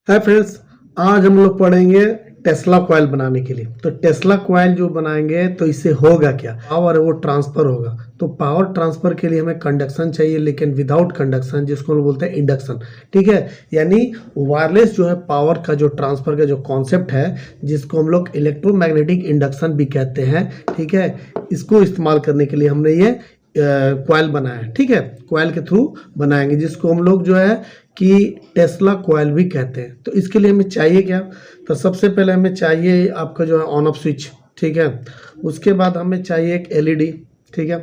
Hi friends, आज हम लोग पढ़ेंगे टेस्ला कॉइल बनाने के लिए। तो टेस्ला कॉइल जो बनाएंगे तो इससे होगा क्या, पावर है वो ट्रांसफर होगा। तो पावर ट्रांसफर के लिए हमें कंडक्शन चाहिए, लेकिन विदाउट कंडक्शन, जिसको हम बोलते हैं इंडक्शन। ठीक है, यानी वायरलेस जो है पावर का जो ट्रांसफर का जो कॉन्सेप्ट है, जिसको हम लोग इलेक्ट्रोमैग्नेटिक इंडक्शन भी कहते हैं। ठीक है, इसको इस्तेमाल करने के लिए हमने ये कॉइल बनाया है। ठीक है, कॉइल के थ्रू बनाएंगे, जिसको हम लोग जो है कि टेस्ला कॉइल भी कहते हैं। तो इसके लिए हमें चाहिए क्या, तो सबसे पहले हमें चाहिए आपका जो है ऑन ऑफ स्विच। ठीक है, उसके बाद हमें चाहिए एक एलईडी। ठीक है,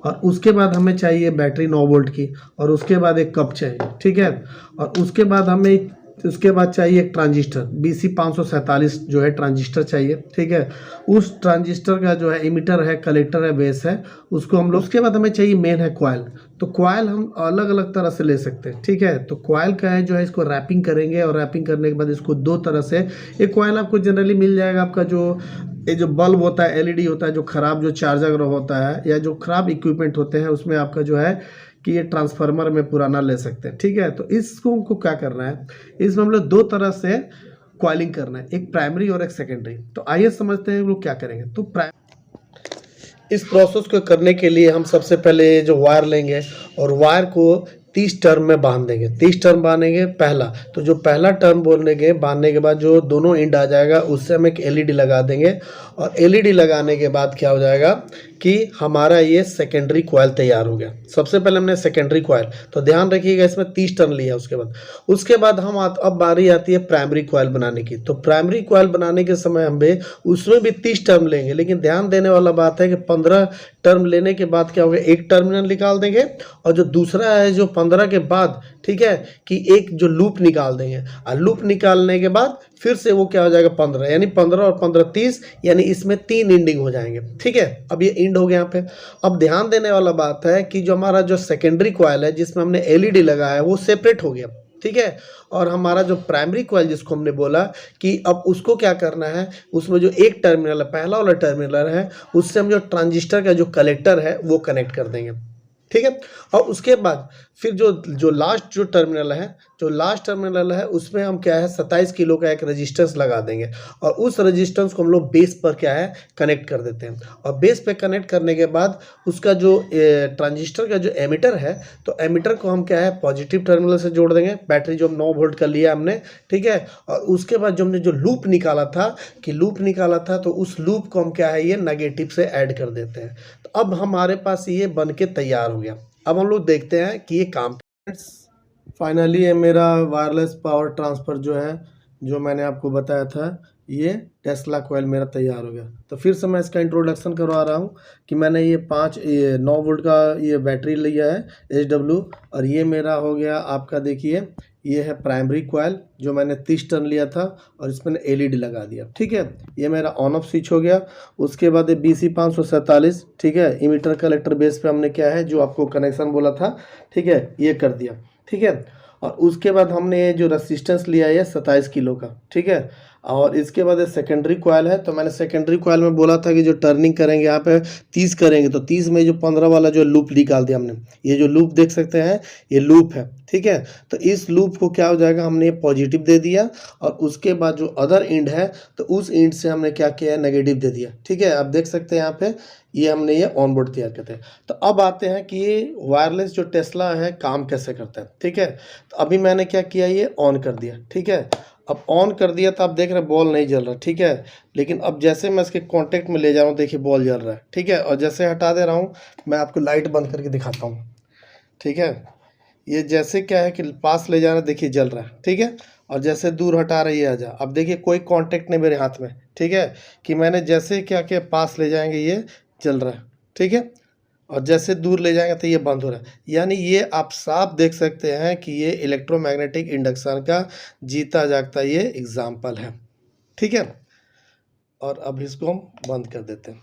और उसके बाद हमें चाहिए बैटरी 9 वोल्ट की, और उसके बाद एक कप चाहिए। ठीक है, और उसके बाद चाहिए एक ट्रांजिस्टर BC 547 जो है ट्रांजिस्टर चाहिए। ठीक है, उस ट्रांजिस्टर का जो है इमीटर है, कलेक्टर है, बेस है, उसको हम लोग, उसके बाद हमें चाहिए मेन है कॉइल। तो कॉइल हम अलग अलग तरह से ले सकते हैं। ठीक है, तो कॉइल का है जो है इसको रैपिंग करेंगे, और रैपिंग करने के बाद इसको दो तरह से, एक कॉइल आपको जनरली मिल जाएगा आपका जो ये जो बल्ब होता है, एलईडी होता है, जो खराब जो चार्जर होता है या जो खराब इक्विपमेंट होते हैं, उसमें आपका जो है कि ये ट्रांसफार्मर में पुराना ले सकते हैं। ठीक है, तो इसको हमको क्या करना है, इसमें हम लोग दो तरह से कॉइलिंग करना है, एक प्राइमरी और एक सेकेंडरी। तो आइए समझते हैं हम लोग क्या करेंगे। तो इस प्रोसेस को करने के लिए हम सबसे पहले जो वायर लेंगे और वायर को 30 टर्म में बांध देंगे। 30 टर्म बांधेंगे पहला, तो जो पहला टर्म बोलने बांधने के बाद जो दोनों एंड आ जाएगा, उससे हम एक एलईडी लगा देंगे। और एलईडी लगाने के बाद क्या हो जाएगा कि हमारा ये सेकेंडरी कॉइल तैयार हो गया। सबसे पहले हमने सेकेंडरी कॉइल, तो ध्यान रखिएगा इसमें 30 टर्न लिया। उसके बाद हम अब बारी आती है प्राइमरी कॉइल बनाने की। तो प्राइमरी कॉइल बनाने के समय हम भी उसमें भी 30 टर्म लेंगे, लेकिन ध्यान देने वाला बात है कि 15 टर्म लेने के बाद क्या होगा, एक टर्मिनल निकाल देंगे, और जो दूसरा है जो 15 के बाद, ठीक है, कि एक जो लूप निकाल देंगे। और लूप निकालने के बाद फिर से वो क्या हो जाएगा 15, यानी 15 और 15 30, यानी इसमें 3 इंडिंग हो जाएंगे। ठीक है, अब ये इंड हो गया यहाँ पे। अब ध्यान देने वाला बात है कि जो हमारा जो सेकेंडरी कॉइल है जिसमें हमने एलईडी लगाया है, वो सेपरेट हो गया। ठीक है, और हमारा जो प्राइमरी कॉइल जिसको हमने बोला कि अब उसको क्या करना है, उसमें जो एक टर्मिनल है, पहला वाला टर्मिनल है, उससे हम जो ट्रांजिस्टर का जो कलेक्टर है वो कनेक्ट कर देंगे। ठीक है, और उसके बाद फिर जो लास्ट टर्मिनल है उसमें हम क्या है 27 किलो का एक रेजिस्टेंस लगा देंगे, और उस रेजिस्टेंस को हम लोग बेस पर क्या है कनेक्ट कर देते हैं। और बेस पे कनेक्ट करने के बाद उसका जो ट्रांजिस्टर का जो एमीटर है, तो एमीटर को हम क्या है पॉजिटिव टर्मिनल से जोड़ देंगे, बैटरी जो 9 वोल्ट का लिया हमने। ठीक है, और उसके बाद जो हमने जो लूप निकाला था तो उस लूप को हम क्या है ये नेगेटिव से ऐड कर देते हैं। तो अब हमारे पास ये बन के तैयार हो गया। अब हम लोग देखते हैं कि ये काम। फाइनली ये मेरा वायरलेस पावर ट्रांसफ़र जो है, जो मैंने आपको बताया था, ये टेस्ला कॉइल मेरा तैयार हो गया। तो फिर से मैं इसका इंट्रोडक्शन करवा रहा हूँ कि मैंने ये 9 वोल्ट का ये बैटरी लिया है HW, और ये मेरा हो गया आपका, देखिए ये है प्राइमरी कॉइल जो मैंने 30 टर्न लिया था, और इसमें एलईडी लगा दिया। ठीक है, ये मेरा ऑन ऑफ स्विच हो गया। उसके बाद ये BC 547, ठीक है, इमीटर कलेक्टर बेस पे हमने क्या है जो आपको कनेक्शन बोला था, ठीक है, ये कर दिया। ठीक है, और उसके बाद हमने ये जो रेसिस्टेंस लिया है 27 किलो का। ठीक है, और इसके बाद सेकेंडरी कॉइल है, तो मैंने सेकेंडरी कॉइल में बोला था कि जो टर्निंग करेंगे यहाँ पे 30 करेंगे, तो 30 में जो 15 वाला जो लूप निकाल दिया हमने। ये जो लूप देख सकते हैं ये लूप है। ठीक है, तो इस लूप को क्या हो जाएगा, हमने पॉजिटिव दे दिया, और उसके बाद जो अदर एंड है तो उस एंड से हमने क्या किया है नेगेटिव दे दिया। ठीक है, आप देख सकते हैं यहाँ पे ये हमने ये ऑन बोर्ड तैयार करते हैं। तो अब आते हैं कि ये वायरलेस जो टेस्ला है काम कैसे करता है। ठीक है, तो अभी मैंने क्या किया, ये ऑन कर दिया। ठीक है, अब ऑन कर दिया तो आप देख रहे हैं बॉल नहीं जल रहा। ठीक है, लेकिन अब जैसे मैं इसके कांटेक्ट में ले जा रहा हूँ, देखिए बॉल जल रहा है। ठीक है, और जैसे हटा दे रहा हूँ, मैं आपको लाइट बंद करके दिखाता हूँ। ठीक है, ये जैसे क्या है कि पास ले जा रहा है, देखिए जल रहा है। ठीक है, और जैसे दूर हटा रही है आजा, अब देखिए कोई कांटेक्ट नहीं मेरे हाथ में। ठीक है, कि मैंने जैसे क्या किया पास ले जाएंगे ये जल रहा है। ठीक है, और जैसे दूर ले जाएंगे तो ये बंद हो रहा है। यानी ये आप साफ देख सकते हैं कि ये इलेक्ट्रोमैग्नेटिक इंडक्शन का जीता जागता ये एग्जाम्पल है। ठीक है, और अब इसको हम बंद कर देते हैं।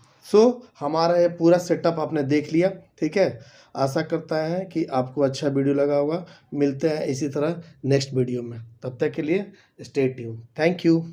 हमारा ये पूरा सेटअप आपने देख लिया। ठीक है, आशा करता है कि आपको अच्छा वीडियो लगा होगा। मिलते हैं इसी तरह नेक्स्ट वीडियो में, तब तक के लिए स्टे ट्यून। Thank you.